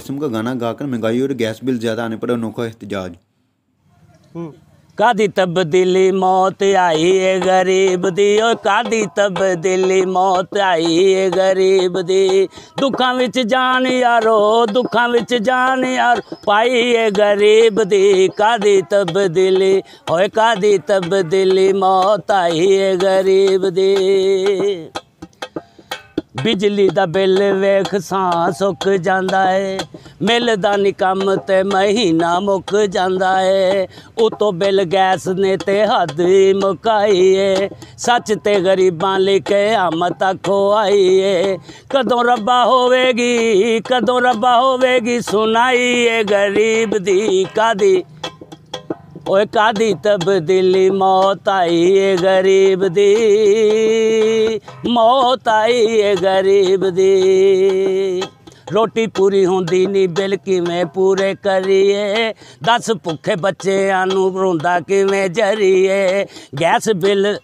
बसम का गाना गाकर महंगाई और गैस बिल ज़्यादा आने पर अनोखा एहतजाज। कादी तब्दीली मौत आई है गरीब दी, ओ कादी तब्दीली मौत आई है गरीब दी। दुखां विच जान यारो, दुखां विच जान यार पाई है गरीब दी। कादी तब्दीली होए कादी तब्दीली मौत आई है गरीब दी। बिजली दा बिल वेख सां सुक जांदा है, मिलदा नी कम ते महीना मुक जांदा है। उतो बिल गैस ने ते हद ही मुकाई है, सच ते गरीबां लई क़यामत खोआई है। कदों रब्बा होवेगी, कदों रब्बा होवेगी सुनाई है गरीब दी। कादी ओए कादी तब्दीली मौत आई है गरीब दी, मौत आई है गरीब दी। रोटी पूरी होंदी नी बिल किवें पूरे करिए, दस भुखे बच्चेआं नूं रोंदा किवें जरीए। गैस बिल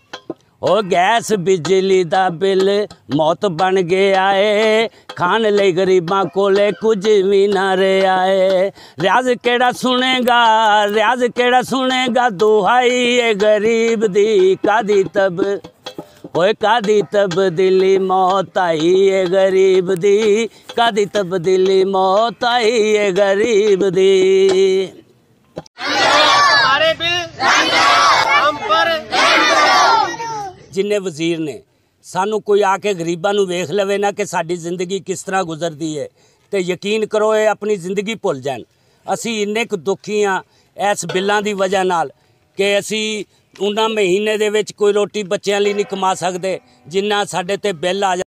ओ गैस बिजली दा बिल मौत बन गया है, खान लई गरीबां कोले कुछ भी ना रहा है। रियाज केड़ा सुनेगा, रियाज केड़ा सुनेगा दुहाई है गरीब दी। कादी तब ओए कादी तब्दीली मौत आई है गरीब दी, कादी तब्दीली मौत आई है गरीब दी। जिन्ने वजीर ने सानू कोई आके गरीबां नू वेख लवे ना कि साडी जिंदगी किस तरह गुजरदी है तो यकीन करो ये अपनी जिंदगी भुल जान। असी इन्ने क दुखी हाँ इस बिलों की वजह नाल कि असी उन्हां महीने दे विच कोई रोटी बच्चों लिए नहीं कमा सकते जिन्ना साडे ते बिल आ